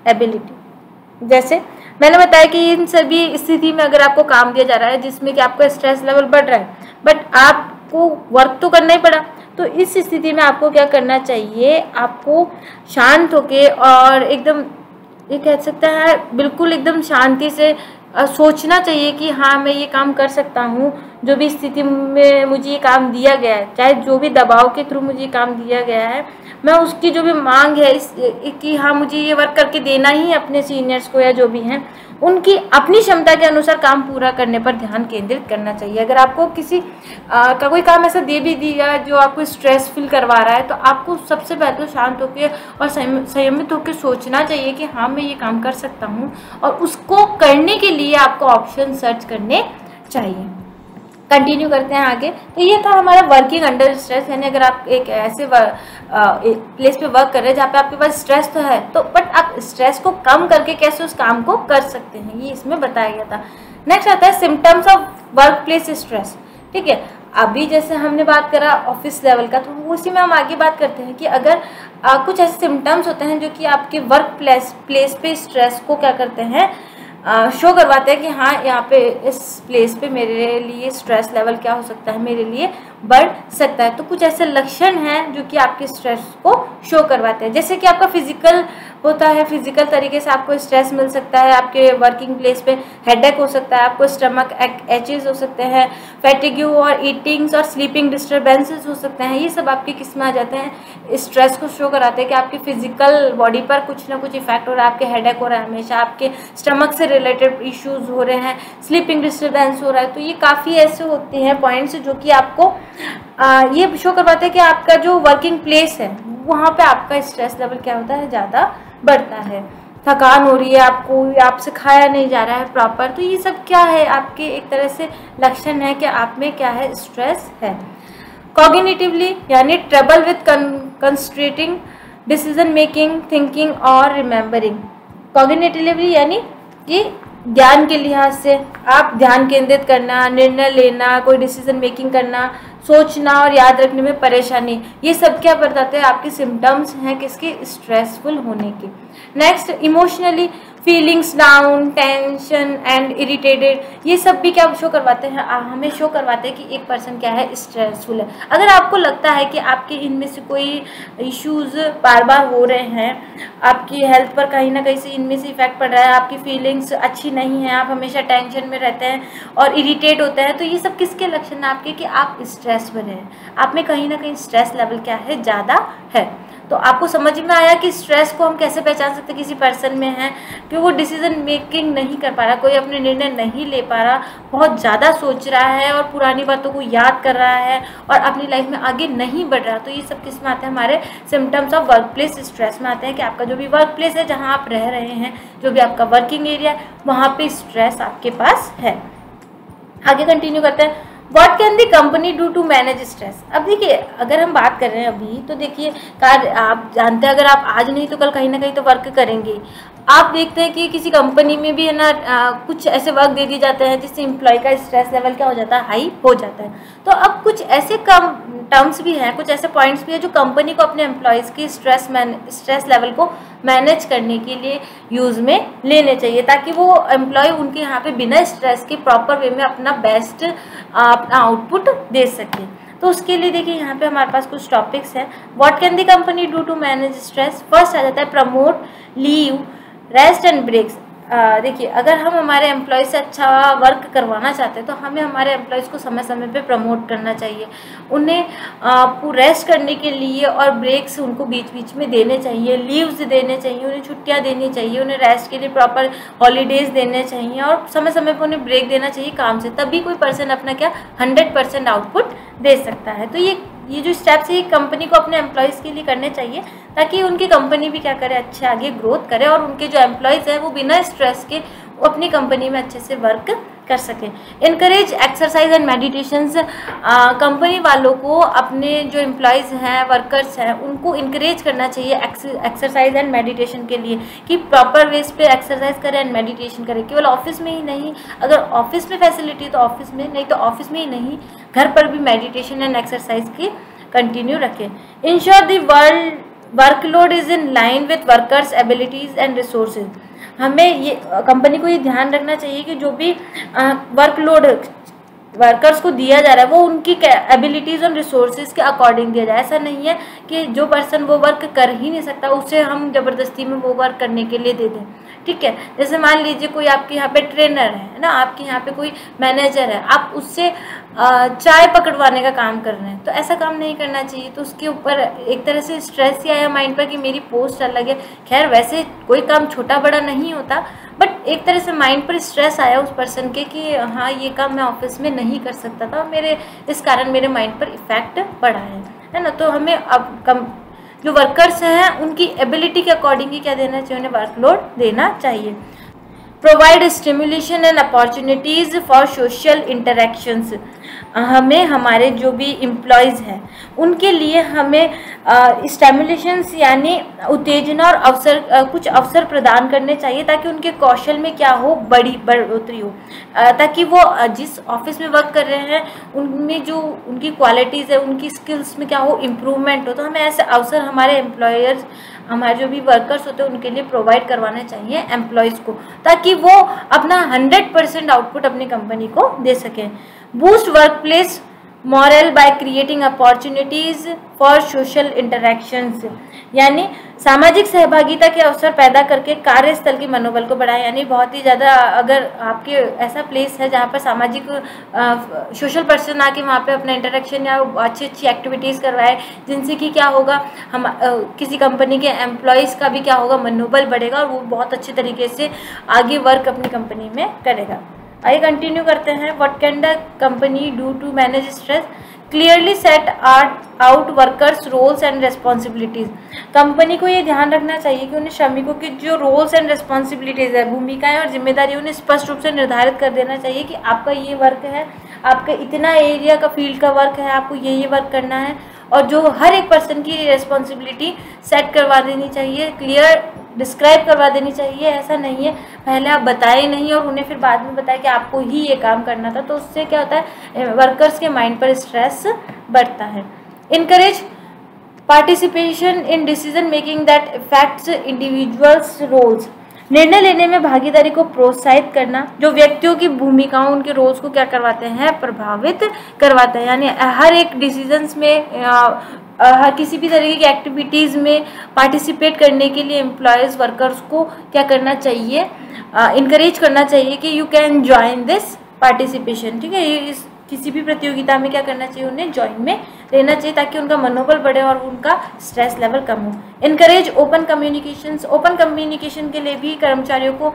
ability। जैसे मैंने बताया कि इन सभी स्थिति में अगर आपको काम दिया जा रहा है जिसमें कि आपका स्ट्रेस लेवल बढ़ रहा है बट आपको वर्क तो करना ही पड़ा, तो इस स्थिति में आपको क्या करना चाहिए, आपको शांत होके और एकदम ये कह सकते हैं बिल्कुल एकदम शांति से सोचना चाहिए कि हाँ मैं ये काम कर सकता हूँ, जो भी स्थिति में मुझे ये काम दिया गया है, चाहे जो भी दबाव के थ्रू मुझे काम दिया गया है, मैं उसकी जो भी मांग है कि हाँ मुझे ये वर्क करके देना ही है अपने सीनियर्स को या जो भी हैं, उनकी अपनी क्षमता के अनुसार काम पूरा करने पर ध्यान केंद्रित करना चाहिए। अगर आपको किसी का कोई काम ऐसा दे भी दिया जो आपको स्ट्रेस फील करवा रहा है, तो आपको सबसे पहले तो शांत होकर और संयमित होकर सोचना चाहिए कि हाँ मैं ये काम कर सकता हूँ, और उसको करने के लिए आपको ऑप्शन सर्च करने चाहिए। कंटिन्यू करते हैं आगे। तो ये था हमारा वर्किंग अंडर स्ट्रेस, यानी अगर आप एक ऐसे प्लेस पे वर्क कर रहे हैं जहाँ पे आपके पास स्ट्रेस तो है, तो बट आप स्ट्रेस को कम करके कैसे उस काम को कर सकते हैं, ये इसमें बताया गया था। नेक्स्ट आता है symptoms of work place stress. ठीक है, अभी जैसे हमने बात करा ऑफिस लेवल का, तो उसी में हम आगे बात करते हैं कि अगर कुछ ऐसे सिम्टम्स होते हैं जो कि आपके वर्क प्लेस पे स्ट्रेस को क्या करते हैं, शो करवाते हैं कि हाँ यहाँ पे इस प्लेस पे मेरे लिए स्ट्रेस लेवल क्या हो सकता है, मेरे लिए बढ़ सकता है। तो कुछ ऐसे लक्षण हैं जो कि आपके स्ट्रेस को शो करवाते हैं, जैसे कि आपका फिजिकल होता है, फिजिकल तरीके से आपको स्ट्रेस मिल सकता है, आपके वर्किंग प्लेस पे हेडेक हो सकता है, आपको स्टमक एचेस हो सकते हैं, फैटिग्यू और ईटिंग्स और स्लीपिंग डिस्टर्बेंसेस हो सकते हैं। ये सब आपके किस में आ जाते हैं, स्ट्रेस को शो कराते हैं कि आपकी फिजिकल बॉडी पर कुछ ना कुछ इफेक्ट हो रहा है, आपके हेडेक हो रहा है, हमेशा आपके स्टमक से रिलेटेड इश्यूज हो रहे हैं, स्लीपिंग डिस्टर्बेंस हो रहा है। तो ये काफ़ी ऐसे होते हैं पॉइंट्स जो कि आपको ये शो करवाते हैं कि आपका जो वर्किंग प्लेस है वहाँ पे आपका स्ट्रेस लेवल क्या होता है, ज़्यादा बढ़ता है, थकान हो रही है, आपसे खाया नहीं जा रहा है प्रॉपर। तो ये सब क्या है, आपके एक तरह से लक्षण है कि आप में क्या है, स्ट्रेस है। कॉग्निटिवली यानी trouble with concentrating, decision making, thinking और रिमेंबरिंग। कॉग्निटिवली यानी कि ध्यान के लिहाज से आप ध्यान केंद्रित करना, निर्णय लेना, कोई डिसीजन मेकिंग करना, सोचना और याद रखने में परेशानी, ये सब क्या बताते हैं, आपके सिम्टम्स हैं किसके, स्ट्रेसफुल होने के। Next emotionally, feelings down, tension and irritated, ये सब भी क्या शो करवाते हैं, हमें शो करवाते हैं कि एक पर्सन क्या है, स्ट्रेसफुल है। अगर आपको लगता है कि आपके इनमें से कोई इश्यूज बार बार हो रहे हैं, आपकी हेल्थ पर कहीं ना कहीं से इनमें से इफेक्ट पड़ रहा है, आपकी फीलिंग्स अच्छी नहीं है, आप हमेशा टेंशन में रहते हैं और इरिटेट होते हैं, तो ये सब किसके लक्षण हैं आपके, कि आप स्ट्रेस में हैं, आप में कहीं ना कहीं स्ट्रेस लेवल क्या है, ज़्यादा है। तो आपको समझ में आया कि स्ट्रेस को हम कैसे पहचान सकते हैं किसी पर्सन में है, कि वो डिसीजन मेकिंग नहीं कर पा रहा, कोई अपने निर्णय नहीं ले पा रहा, बहुत ज़्यादा सोच रहा है और पुरानी बातों को याद कर रहा है और अपनी लाइफ में आगे नहीं बढ़ रहा। तो ये सब किस में आते हैं, हमारे symptoms of work place stress में आते हैं, कि आपका जो भी वर्क प्लेस है, जहाँ आप रह रहे हैं, जो भी आपका वर्किंग एरिया है, वहाँ पर स्ट्रेस आपके पास है। आगे कंटिन्यू करते हैं। What can the company do to manage stress? अब देखिए अगर हम बात कर रहे हैं अभी, तो देखिए आप जानते हैं अगर आप आज नहीं तो कल कहीं ना कहीं तो वर्क करेंगे। आप देखते हैं कि किसी कंपनी में भी है ना कुछ ऐसे वर्क दे दिए जाते हैं जिससे एम्प्लॉय का स्ट्रेस लेवल क्या हो जाता है, हाई हो जाता है। तो अब कुछ ऐसे टर्म्स भी हैं, कुछ ऐसे पॉइंट्स भी हैं जो कंपनी को अपने एम्प्लॉयज़ की स्ट्रेस लेवल को मैनेज करने के लिए यूज़ में लेने चाहिए, ताकि वो एम्प्लॉय उनके यहाँ पे बिना स्ट्रेस के प्रॉपर वे में अपना बेस्ट अपना आउटपुट दे सके। तो उसके लिए देखिए यहाँ पे हमारे पास कुछ टॉपिक्स हैं। What can the company do to manage stress? First आ जाता है promote leave, rest and breaks. देखिए, अगर हम हमारे एम्प्लॉय से अच्छा वर्क करवाना चाहते हैं तो हमें हमारे एम्प्लॉयज़ को समय समय पे प्रमोट करना चाहिए। उन्हें रेस्ट करने के लिए और ब्रेक्स उनको बीच बीच में देने चाहिए, लीव्स देने चाहिए, उन्हें छुट्टियां देनी चाहिए, उन्हें रेस्ट के लिए प्रॉपर हॉलीडेज़ देने चाहिए और समय समय पर उन्हें ब्रेक देना चाहिए काम से। तभी कोई पर्सन अपना क्या 100% आउटपुट दे सकता है। तो ये जो स्टेप्स है, ये कंपनी को अपने एम्प्लॉयज़ के लिए करने चाहिए ताकि उनकी कंपनी भी क्या करे, अच्छे आगे ग्रोथ करे और उनके जो एम्प्लॉयज़ हैं वो बिना स्ट्रेस के वो अपनी कंपनी में अच्छे से वर्क कर सकें। Encourage exercise and meditations, company वालों को अपने जो एम्प्लॉयज़ हैं, वर्कर्स हैं, उनको इनकरेज करना चाहिए एक्सरसाइज एंड मेडिटेशन के लिए कि प्रॉपर वेज पे एक्सरसाइज करें एंड मेडिटेशन करें। केवल ऑफिस में ही नहीं, अगर ऑफिस में फैसिलिटी तो ऑफिस में, नहीं तो ऑफिस में ही नहीं, घर पर भी मेडिटेशन एंड एक्सरसाइज की कंटिन्यू रखें। Ensure the workload is in line with workers abilities and resources. हमें ये कंपनी को ये ध्यान रखना चाहिए कि जो भी वर्कलोड वर्कर्स को दिया जा रहा है वो उनकी एबिलिटीज़ और रिसोर्सेज के अकॉर्डिंग दिया जाए। ऐसा नहीं है कि जो पर्सन वो वर्क कर ही नहीं सकता उसे हम ज़बरदस्ती में वो वर्क करने के लिए दे दें। ठीक है, जैसे मान लीजिए कोई आपके यहाँ पे ट्रेनर है ना, आपके यहाँ पे कोई मैनेजर है, आप उससे चाय पकड़वाने का काम कर रहे हैं, तो ऐसा काम नहीं करना चाहिए। तो उसके ऊपर एक तरह से स्ट्रेस ही आया माइंड पर कि मेरी पोस्ट अलग है। खैर वैसे कोई काम छोटा बड़ा नहीं होता, बट एक तरह से माइंड पर स्ट्रेस आया उस पर्सन के कि हाँ ये काम मैं ऑफिस में नहीं कर सकता था, मेरे इस कारण मेरे माइंड पर इफेक्ट पड़ा है ना। तो हमें अब जो वर्कर्स हैं उनकी एबिलिटी के अकॉर्डिंग ही क्या देना चाहिए, उन्हें वर्कलोड देना चाहिए। Provide stimulation and opportunities for social interactions, हमें हमारे जो भी एम्प्लॉयज़ हैं उनके लिए हमें स्टिमुलेशंस यानी उत्तेजना और कुछ अवसर प्रदान करने चाहिए ताकि उनके कौशल में क्या हो, बड़ी बढ़ोतरी हो, ताकि वो जिस ऑफिस में वर्क कर रहे हैं उनमें जो उनकी क्वालिटीज़ है, उनकी स्किल्स में क्या हो, इम्प्रूवमेंट हो। तो हमें ऐसे अवसर हमारे एम्प्लॉयर्स, हमारे जो भी वर्कर्स होते हैं उनके लिए प्रोवाइड करवाने चाहिए एम्प्लॉयज़ को, ताकि वो अपना 100% आउटपुट अपनी कंपनी को दे सकें। Boost workplace moral by creating opportunities for social interactions, यानी सामाजिक सहभागिता के अवसर पैदा करके कार्यस्थल की मनोबल को बढ़ाएं। यानी बहुत ही ज़्यादा अगर आपके ऐसा प्लेस है जहाँ पर सामाजिक सोशल पर्सन आके वहाँ पे अपना इंटरेक्शन या अच्छी अच्छी एक्टिविटीज़ करवाए, जिनसे कि क्या होगा, हम किसी कंपनी के एम्प्लॉयज़ का भी क्या होगा, मनोबल बढ़ेगा और वो बहुत अच्छे तरीके से आगे वर्क अपनी कंपनी में करेगा। आइए कंटिन्यू करते हैं। What can the company do to manage stress? Clearly set out workers roles and responsibilities, company को ये ध्यान रखना चाहिए कि उन्हें श्रमिकों के जो रोल्स एंड रेस्पॉन्सिबिलिटीज़ है, भूमिकाएं और जिम्मेदारी, उन्हें स्पष्ट रूप से निर्धारित कर देना चाहिए कि आपका ये वर्क है, आपका इतना एरिया का फील्ड का वर्क है, आपको ये वर्क करना है, और जो हर एक पर्सन की रेस्पॉन्सिबिलिटी सेट करवा देनी चाहिए, क्लियर डिस्क्राइब करवा देनी चाहिए। ऐसा नहीं है पहले आप बताए नहीं और उन्हें फिर बाद में बताए कि आपको ही ये काम करना था, तो उससे क्या होता है, वर्कर्स के माइंड पर स्ट्रेस बढ़ता है। Encourage participation in decision making that effects individuals roles, निर्णय लेने में भागीदारी को प्रोत्साहित करना जो व्यक्तियों की भूमिकाओं, उनके रोल्स को क्या करवाते हैं, प्रभावित करवाते हैं। यानी हर एक डिसीजंस में किसी भी तरीके की एक्टिविटीज़ में पार्टिसिपेट करने के लिए एम्प्लॉयज़ वर्कर्स को क्या करना चाहिए, इनकरेज करना चाहिए कि you can join this participation. ठीक है, इस किसी भी प्रतियोगिता में क्या करना चाहिए, उन्हें ज्वाइन में लेना चाहिए ताकि उनका मनोबल बढ़े और उनका स्ट्रेस लेवल कम हो। Encourage open communications, open communication के लिए भी कर्मचारियों को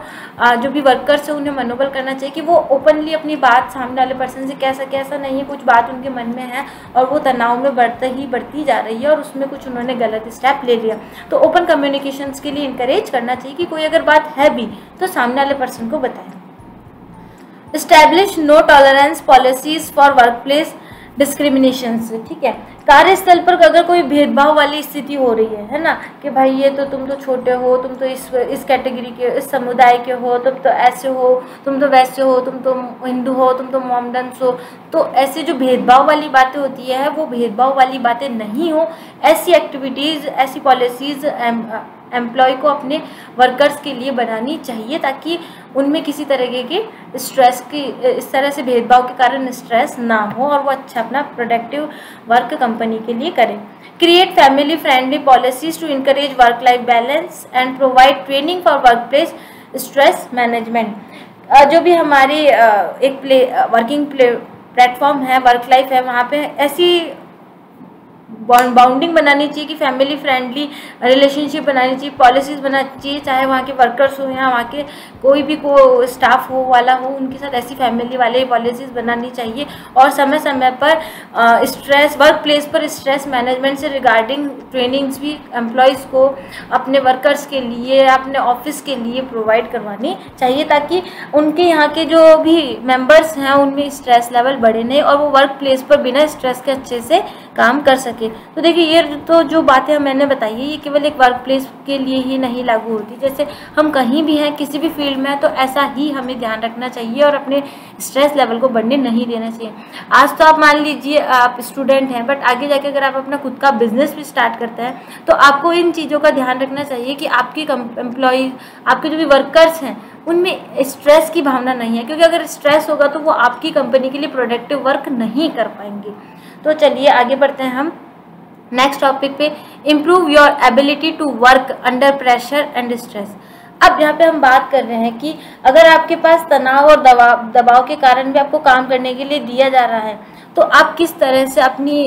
जो भी वर्कर्स है उन्हें मनोबल करना चाहिए कि वो ओपनली अपनी बात सामने वाले पर्सन से कह सके। ऐसा नहीं है कुछ बात उनके मन में है और वो तनाव में बढ़ती जा रही है और उसमें कुछ उन्होंने गलत स्टेप ले लिया, तो ओपन कम्युनिकेशंस के लिए इनकरेज करना चाहिए कि कोई अगर बात है भी तो सामने वाले पर्सन को बताएं। Establish no tolerance policies for workplace discriminations, ठीक है, कार्यस्थल पर अगर कोई भेदभाव वाली स्थिति हो रही है ना, कि भाई ये तो तुम तो छोटे हो, तुम तो इस कैटेगरी के, इस समुदाय के हो, तुम तो ऐसे हो, तुम तो वैसे हो, तुम तो हिंदू हो, तुम तो मोमडन्स हो, तो ऐसे जो भेदभाव वाली बातें होती है वो भेदभाव वाली बातें नहीं हो। ऐसी एक्टिविटीज़, ऐसी पॉलिसीज़ एम्प्लॉय को अपने वर्कर्स के लिए बनानी चाहिए ताकि उनमें किसी तरीके की स्ट्रेस की, इस तरह से भेदभाव के कारण स्ट्रेस ना हो और वो अच्छा अपना प्रोडक्टिव वर्क कंपनी के लिए करें। Create family friendly policies to encourage work life balance and provide training for workplace stress management. जो भी हमारी एक वर्किंग प्लेटफॉर्म है, वर्क लाइफ है, वहाँ पे ऐसी बाउंडिंग बनानी चाहिए कि फैमिली फ्रेंडली रिलेशनशिप बनानी चाहिए, पॉलिसीज़ बनानी चाहिए, चाहे वहाँ के वर्कर्स हो या वहाँ के कोई भी को स्टाफ हो वाला हो, उनके साथ ऐसी फैमिली वाले पॉलिसीज़ बनानी चाहिए। और समय समय पर स्ट्रेस, वर्क प्लेस पर स्ट्रेस मैनेजमेंट से रिगार्डिंग ट्रेनिंग्स भी एम्प्लॉयज़ को अपने वर्कर्स के लिए, अपने ऑफिस के लिए प्रोवाइड करवानी चाहिए, ताकि उनके यहाँ के जो भी मेंबर्स हैं उनमें स्ट्रेस लेवल बढ़े नहीं और वो वर्क प्लेस पर बिना स्ट्रेस के अच्छे से काम कर सके। तो देखिए, ये तो जो बातें मैंने बताई है ये केवल एक वर्क प्लेस के लिए ही नहीं लागू होती, जैसे हम कहीं भी हैं, किसी भी फील्ड में हैं, तो ऐसा ही हमें ध्यान रखना चाहिए और अपने स्ट्रेस लेवल को बढ़ने नहीं देना चाहिए। आज तो आप मान लीजिए आप स्टूडेंट हैं, बट आगे जाके अगर आप अपना खुद का बिजनेस भी स्टार्ट करते हैं तो आपको इन चीज़ों का ध्यान रखना चाहिए कि आपकी एम्प्लॉय, आपके जो भी वर्कर्स हैं उनमें स्ट्रेस की भावना नहीं है, क्योंकि अगर स्ट्रेस होगा तो वो आपकी कंपनी के लिए प्रोडक्टिव वर्क नहीं कर पाएंगे। तो चलिए आगे बढ़ते हैं हम नेक्स्ट टॉपिक पे, improve your ability to work under pressure and stress. अब यहाँ पे हम बात कर रहे हैं कि अगर आपके पास तनाव और दबाव के कारण भी आपको काम करने के लिए दिया जा रहा है, तो आप किस तरह से अपनी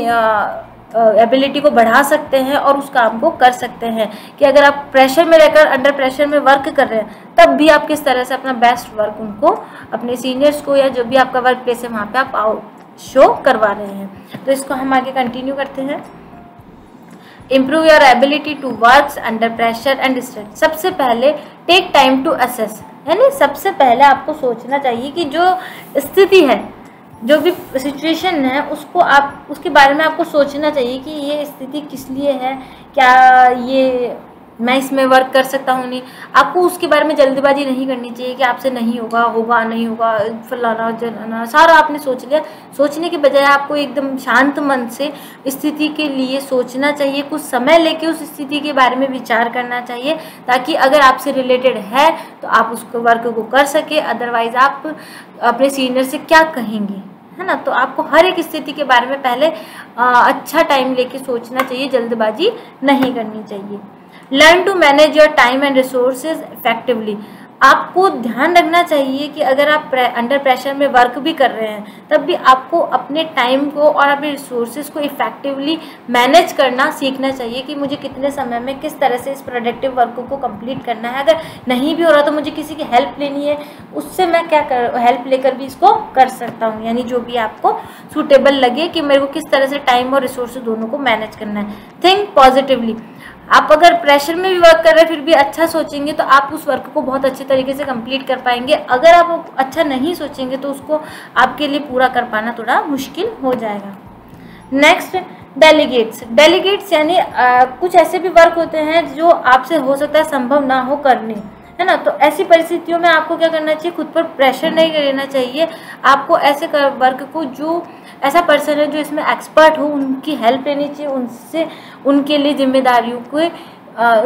एबिलिटी को बढ़ा सकते हैं और उस काम को कर सकते हैं। कि अगर आप प्रेशर में रहकर, अंडर प्रेशर में वर्क कर रहे हैं, तब भी आप किस तरह से अपना बेस्ट वर्क उनको, अपने सीनियर्स को या जो भी आपका वर्क प्लेस है वहाँ पे आप शो करवा रहे हैं। तो इसको हम आगे कंटिन्यू करते हैं। Improve your ability to work under pressure and stress. सबसे पहले टेक टाइम टू असेस, यानी सबसे पहले आपको सोचना चाहिए कि जो स्थिति है, जो भी सिचुएशन है, उसको आप, उसके बारे में आपको सोचना चाहिए कि ये स्थिति किस लिए है, क्या ये मैं इसमें वर्क कर सकता हूँ नहीं। आपको उसके बारे में जल्दबाजी नहीं करनी चाहिए कि आपसे नहीं होगा, होगा नहीं होगा, फलाना जलाना, सारा आपने सोच लिया। सोचने के बजाय आपको एकदम शांत मन से स्थिति के लिए सोचना चाहिए, कुछ समय लेके उस स्थिति के बारे में विचार करना चाहिए, ताकि अगर आपसे रिलेटेड है तो आप उसको वर्क को कर सके। अदरवाइज आप अपने सीनियर से क्या कहेंगे, है ना। तो आपको हर एक स्थिति के बारे में पहले अच्छा टाइम लेके सोचना चाहिए, जल्दबाजी नहीं करनी चाहिए। Learn to manage your time and resources effectively. आपको ध्यान रखना चाहिए कि अगर आप अंडर प्रेशर में वर्क भी कर रहे हैं, तब भी आपको अपने टाइम को और अपने रिसोर्सेज को इफेक्टिवली मैनेज करना सीखना चाहिए कि मुझे कितने समय में किस तरह से इस प्रोडक्टिव वर्क को कंप्लीट करना है। अगर नहीं भी हो रहा तो मुझे किसी की हेल्प लेनी है, उससे मैं हेल्प लेकर भी इसको कर सकता हूँ। यानी जो भी आपको सूटेबल लगे कि मेरे को किस तरह से टाइम और रिसोर्सेज दोनों को मैनेज करना है। Think positively. आप अगर प्रेशर में भी वर्क कर रहे हैं फिर भी अच्छा सोचेंगे तो आप उस वर्क को बहुत अच्छे तरीके से कंप्लीट कर पाएंगे। अगर आप अच्छा नहीं सोचेंगे तो उसको आपके लिए पूरा कर पाना थोड़ा मुश्किल हो जाएगा। Next, delegates. डेलीगेट्स यानी कुछ ऐसे भी वर्क होते हैं जो आपसे हो सकता है संभव ना हो करने, है ना। तो ऐसी परिस्थितियों में आपको क्या करना चाहिए, खुद पर प्रेशर नहीं लेना चाहिए। आपको ऐसे वर्क को, जो ऐसा पर्सन है जो इसमें एक्सपर्ट हो, उनकी हेल्प लेनी चाहिए, उनसे उनके लिए जिम्मेदारियों को,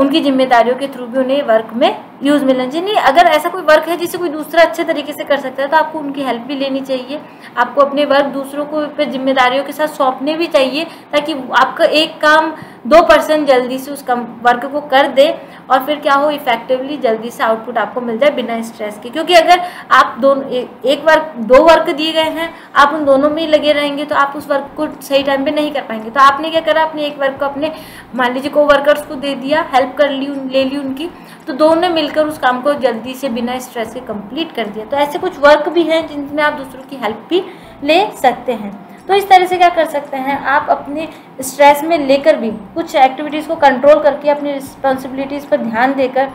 उनकी जिम्मेदारियों के थ्रू भी उन्हें वर्क में यूज़ मिलना चाहिए। नहीं, अगर ऐसा कोई वर्क है जिसे कोई दूसरा अच्छे तरीके से कर सकता है तो आपको उनकी हेल्प भी लेनी चाहिए। आपको अपने वर्क दूसरों को पे जिम्मेदारियों के साथ सौंपने भी चाहिए, ताकि आपका एक काम 2% जल्दी से उस वर्क को कर दे और फिर क्या हो, इफेक्टिवली जल्दी से आउटपुट आपको मिल जाए बिना स्ट्रेस के। क्योंकि अगर आप दो वर्क दिए गए हैं, आप उन दोनों में ही लगे रहेंगे तो आप उस वर्क को सही टाइम पे नहीं कर पाएंगे। तो आपने क्या करा, अपने एक वर्क को अपने मान लीजिए को-वर्कर्स को दे दिया, हेल्प कर ली, ले ली उनकी, तो दोनों ने मिलकर उस काम को जल्दी से बिना स्ट्रेस के कंप्लीट कर दिया। तो ऐसे कुछ वर्क भी हैं जिनमें आप दूसरों की हेल्प भी ले सकते हैं। तो इस तरह से क्या कर सकते हैं, आप अपने स्ट्रेस में लेकर भी कुछ एक्टिविटीज़ को कंट्रोल करके अपनी रिस्पॉन्सिबिलिटीज़ पर ध्यान देकर,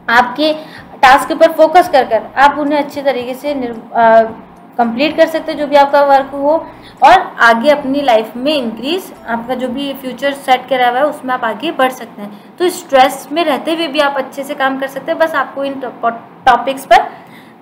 आपके टास्क पर फोकस कर आप उन्हें अच्छे तरीके से कंप्लीट कर सकते हैं, जो भी आपका वर्क हो, और आगे अपनी लाइफ में इंक्रीज, आपका जो भी फ्यूचर सेट करा हुआ है उसमें आप आगे बढ़ सकते हैं। तो स्ट्रेस में रहते हुए भी आप अच्छे से काम कर सकते हैं, बस आपको इन टॉपिक्स पर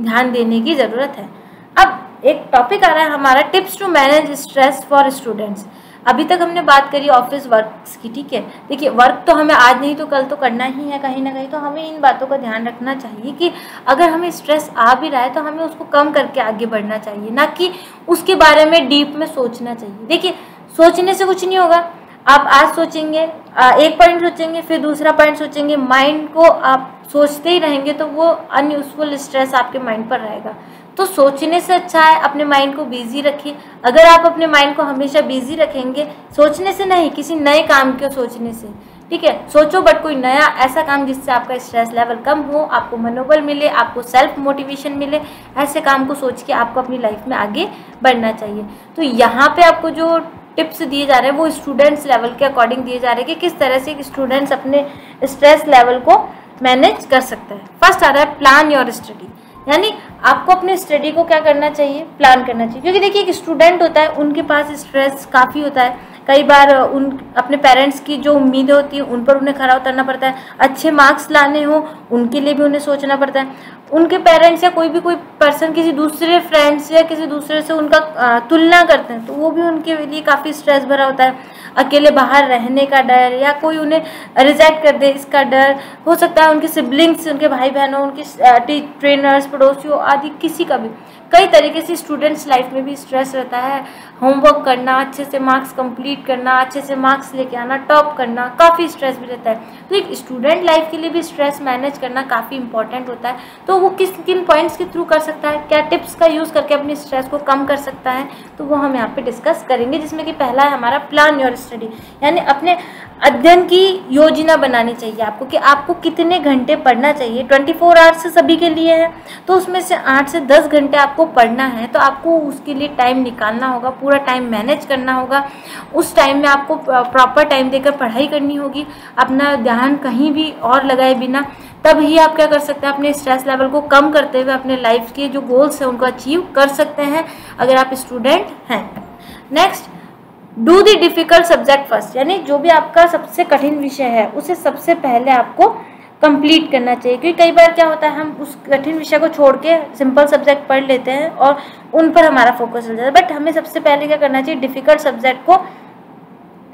ध्यान देने की ज़रूरत है। अब एक टॉपिक आ रहा है हमारा, tips to manage stress for students. अभी तक हमने बात करी ऑफिस वर्क्स की, ठीक है। देखिए, वर्क तो हमें आज नहीं तो कल तो करना ही है कहीं ना कहीं, तो हमें इन बातों का ध्यान रखना चाहिए कि अगर हमें स्ट्रेस आ भी रहा है तो हमें उसको कम करके आगे बढ़ना चाहिए, ना कि उसके बारे में डीप में सोचना चाहिए। देखिए, सोचने से कुछ नहीं होगा। आप आज सोचेंगे, एक पॉइंट सोचेंगे, फिर दूसरा पॉइंट सोचेंगे, माइंड को आप सोचते ही रहेंगे तो वो अनयूजफुल स्ट्रेस आपके माइंड पर रहेगा। तो सोचने से अच्छा है अपने माइंड को बिजी रखिए। अगर आप अपने माइंड को हमेशा बिजी रखेंगे, सोचने से नहीं, किसी नए काम के सोचने से, ठीक है, सोचो बट कोई नया ऐसा काम जिससे आपका स्ट्रेस लेवल कम हो, आपको मनोबल मिले, आपको सेल्फ मोटिवेशन मिले, ऐसे काम को सोच के आपको अपनी लाइफ में आगे बढ़ना चाहिए। तो यहाँ पे आपको जो टिप्स दिए जा रहे हैं वो स्टूडेंट्स लेवल के अकॉर्डिंग दिए जा रहे हैं कि किस तरह से स्टूडेंट्स अपने स्ट्रेस लेवल को मैनेज कर सकते हैं। फर्स्ट आ रहा है प्लान योर स्टडी, यानी आपको अपने स्टडी को क्या करना चाहिए, प्लान करना चाहिए। क्योंकि देखिए एक स्टूडेंट होता है, उनके पास स्ट्रेस काफ़ी होता है, कई बार उन अपने पेरेंट्स की जो उम्मीदें होती हैं उन पर उन्हें खरा उतरना पड़ता है, अच्छे मार्क्स लाने हो उनके लिए भी उन्हें सोचना पड़ता है, उनके पेरेंट्स या कोई पर्सन किसी दूसरे फ्रेंड्स या किसी दूसरे से उनका तुलना करते हैं तो वो भी उनके लिए काफ़ी स्ट्रेस भरा होता है, अकेले बाहर रहने का डर या कोई उन्हें रिजेक्ट कर दे इसका डर हो सकता है, उनके सिबलिंग्स, उनके भाई बहनों, उनके ट्रेनर्स, पड़ोसियों आदि किसी का भी, कई तरीके से स्टूडेंट्स लाइफ में भी स्ट्रेस रहता है। होमवर्क करना, अच्छे से मार्क्स कंप्लीट करना, अच्छे से मार्क्स लेके आना, टॉप करना, काफ़ी स्ट्रेस भी रहता है। तो एक स्टूडेंट लाइफ के लिए भी स्ट्रेस मैनेज करना काफ़ी इंपॉर्टेंट होता है। तो वो किन पॉइंट्स के थ्रू कर सकता है, क्या टिप्स का यूज़ करके अपनी स्ट्रेस को कम कर सकता है, तो वो हम यहाँ पे डिस्कस करेंगे। जिसमें कि पहला है हमारा प्लान योर स्टडी, यानी अपने अध्ययन की योजना बनानी चाहिए आपको कि आपको कितने घंटे पढ़ना चाहिए। 24 आवर्स सभी के लिए है तो उसमें से 8 से 10 घंटे आपको पढ़ना है, तो आपको उसके लिए टाइम निकालना होगा, पूरा टाइम मैनेज करना होगा। उस टाइम में आपको प्रॉपर टाइम देकर पढ़ाई करनी होगी, अपना ध्यान कहीं भी और लगाए बिना, तब ही आप क्या कर सकते हैं, अपने स्ट्रेस लेवल को कम करते हुए अपने लाइफ के जो गोल्स हैं उनको अचीव कर सकते हैं अगर आप स्टूडेंट हैं। Next, do the difficult subject first, यानी जो भी आपका सबसे कठिन विषय है उसे सबसे पहले आपको कंप्लीट करना चाहिए। क्योंकि कई बार क्या होता है, हम उस कठिन विषय को छोड़ के सिंपल सब्जेक्ट पढ़ लेते हैं और उन पर हमारा फोकस हो जाता है, बट हमें सबसे पहले क्या करना चाहिए, डिफिकल्ट सब्जेक्ट को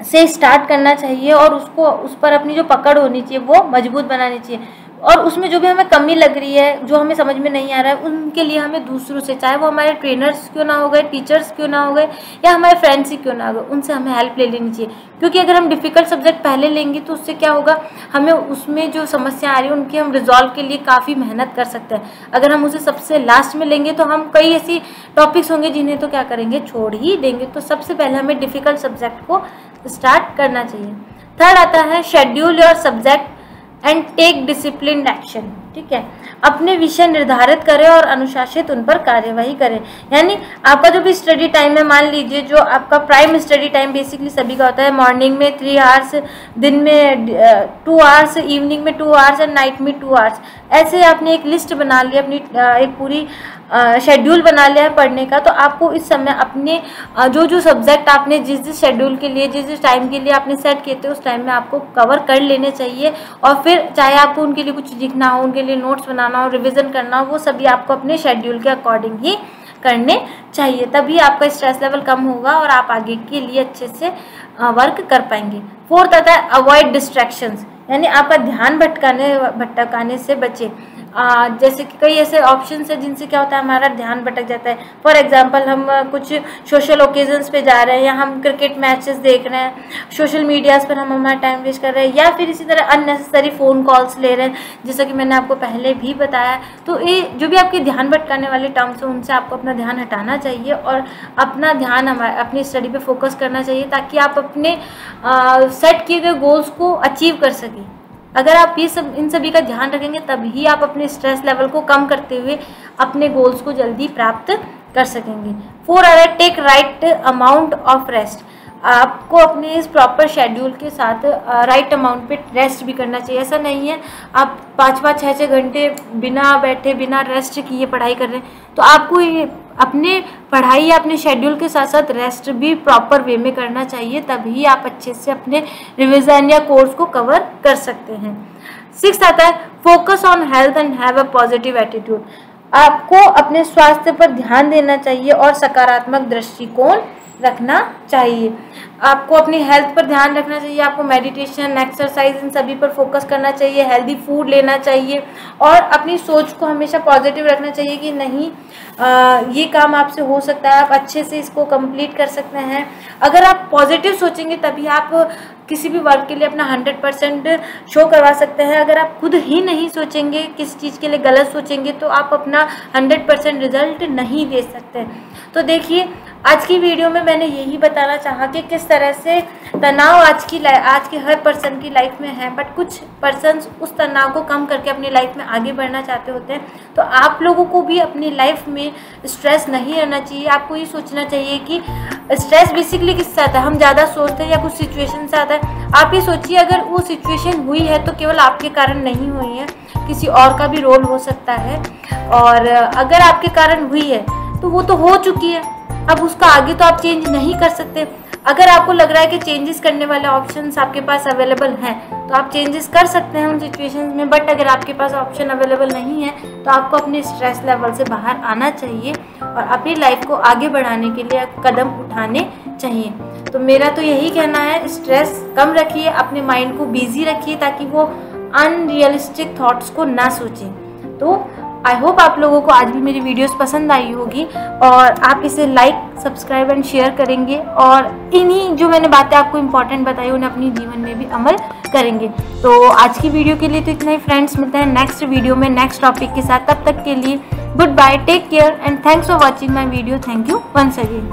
से स्टार्ट करना चाहिए और उस पर अपनी जो पकड़ होनी चाहिए वो मजबूत बनानी चाहिए। और उसमें जो भी हमें कमी लग रही है, जो हमें समझ में नहीं आ रहा है, उनके लिए हमें दूसरों से, चाहे वो हमारे ट्रेनर्स क्यों ना हो गए, टीचर्स क्यों ना हो गए, या हमारे फ्रेंड्स ही क्यों ना हो गए, उनसे हमें हेल्प ले लेनी चाहिए। क्योंकि अगर हम डिफ़िकल्ट सब्जेक्ट पहले लेंगे तो उससे क्या होगा, हमें उसमें जो समस्या आ रही है उनकी हम रिजॉल्व के लिए काफ़ी मेहनत कर सकते हैं। अगर हम उसे सबसे लास्ट में लेंगे तो हम कई ऐसी टॉपिक्स होंगे जिन्हें तो क्या करेंगे, छोड़ ही देंगे। तो सबसे पहले हमें डिफ़िकल्ट सब्जेक्ट को स्टार्ट करना चाहिए। थर्ड आता है schedule your subject and take disciplined action, ठीक है, अपने विषय निर्धारित करें और अनुशासित उन पर कार्यवाही करें। यानी आपका जो भी स्टडी टाइम है, मान लीजिए जो आपका प्राइम स्टडी टाइम बेसिकली सभी का होता है, मॉर्निंग में 3 आवर्स, दिन में 2 आवर्स, इवनिंग में 2 आवर्स और नाइट में 2 आवर्स, ऐसे आपने एक लिस्ट बना ली, अपनी एक पूरी शेड्यूल बना लिया है पढ़ने का। तो आपको इस समय अपने जो सब्जेक्ट आपने जिस शेड्यूल के लिए, जिस टाइम के लिए आपने सेट किए थे उस टाइम में आपको कवर कर लेने चाहिए। और फिर चाहे आपको उनके लिए कुछ लिखना हो, उनके लिए नोट्स बनाना हो, रिविज़न करना हो, वो सभी आपको अपने शेड्यूल के अकॉर्डिंग ही करने चाहिए। तभी आपका स्ट्रेस लेवल कम होगा और आप आगे के लिए अच्छे से वर्क कर पाएंगे। फोर्थ आता है अवॉइड डिस्ट्रैक्शंस, यानी आपका ध्यान भटकाने से बचे। जैसे कि कई ऐसे ऑप्शंस हैं जिनसे क्या होता है, हमारा ध्यान भटक जाता है। फॉर एग्जांपल, हम कुछ सोशल ओकेजन्स पे जा रहे हैं या हम क्रिकेट मैचेस देख रहे हैं, सोशल मीडियाज़ पर हम हमारा टाइम वेस्ट कर रहे हैं, या फिर इसी तरह अननेसेसरी फ़ोन कॉल्स ले रहे हैं, जैसा कि मैंने आपको पहले भी बताया। तो ये जो भी आपके ध्यान भटकाने वाले टर्म्स हैं उनसे आपको अपना ध्यान हटाना चाहिए और अपना ध्यान अपनी स्टडी पे फोकस करना चाहिए, ताकि आप अपने सेट किए गए गोल्स को अचीव कर सकें। अगर आप इन सभी का ध्यान रखेंगे तभी आप अपने स्ट्रेस लेवल को कम करते हुए अपने गोल्स को जल्दी प्राप्त कर सकेंगे। 4 आ रहा है take right amount of rest, आपको अपने इस प्रॉपर शेड्यूल के साथ राइट अमाउंट पे रेस्ट भी करना चाहिए। ऐसा नहीं है आप 5-5, 6-6 घंटे बिना बैठे, बिना रेस्ट किए पढ़ाई कर रहे हैं, तो आपको ये अपने पढ़ाई या अपने शेड्यूल के साथ साथ रेस्ट भी प्रॉपर वे में करना चाहिए, तभी आप अच्छे से अपने रिविज़न या कोर्स को कवर कर सकते हैं। 6 आता है focus on health and have a positive attitude, आपको अपने स्वास्थ्य पर ध्यान देना चाहिए और सकारात्मक दृष्टिकोण रखना चाहिए। आपको अपनी हेल्थ पर ध्यान रखना चाहिए, आपको मेडिटेशन, एक्सरसाइज इन सभी पर फोकस करना चाहिए, हेल्दी फूड लेना चाहिए और अपनी सोच को हमेशा पॉजिटिव रखना चाहिए कि नहीं ये काम आपसे हो सकता है, आप अच्छे से इसको कंप्लीट कर सकते हैं। अगर आप पॉजिटिव सोचेंगे तभी आप किसी भी वर्क के लिए अपना 100% शो करवा सकते हैं। अगर आप खुद ही नहीं सोचेंगे, किस चीज़ के लिए गलत सोचेंगे, तो आप अपना 100% रिजल्ट नहीं दे सकते। तो देखिए, आज की वीडियो में मैंने यही बताना चाहा कि किस तरह से तनाव आज के हर पर्सन की लाइफ में है, बट कुछ पर्सन्स उस तनाव को कम करके अपनी लाइफ में आगे बढ़ना चाहते होते हैं। तो आप लोगों को भी अपनी लाइफ में स्ट्रेस नहीं रहना चाहिए। आपको ये सोचना चाहिए कि स्ट्रेस बेसिकली किससे आता है, हम ज़्यादा सोचते हैं या कुछ सिचुएशन से आता है। आप ये सोचिए, अगर वो सिचुएशन हुई है तो केवल आपके कारण नहीं हुई है, किसी और का भी रोल हो सकता है। और अगर आपके कारण हुई है तो वो तो हो चुकी है, अब उसका आगे तो आप चेंज नहीं कर सकते। अगर आपको लग रहा है कि चेंजेस करने वाले ऑप्शंस आपके पास अवेलेबल हैं तो आप चेंजेस कर सकते हैं उन सिचुएशंस में, बट अगर आपके पास ऑप्शन अवेलेबल नहीं है तो आपको अपने स्ट्रेस लेवल से बाहर आना चाहिए और अपनी लाइफ को आगे बढ़ाने के लिए कदम उठाने चाहिए। तो मेरा तो यही कहना है, स्ट्रेस कम रखिए, अपने माइंड को बिजी रखिए ताकि वो अनरियलिस्टिक थॉट्स को ना सोचें। तो आई होप आप लोगों को आज भी मेरी वीडियोस पसंद आई होगी और आप इसे लाइक, सब्सक्राइब एंड शेयर करेंगे और इन्हीं जो मैंने बातें आपको इम्पोर्टेंट बताई उन्हें अपनी जीवन में भी अमल करेंगे। तो आज की वीडियो के लिए तो इतना ही फ्रेंड्स, मिलते हैं नेक्स्ट वीडियो में नेक्स्ट टॉपिक के साथ। तब तक के लिए goodbye, take care and thanks for watching my video. Thank you once again.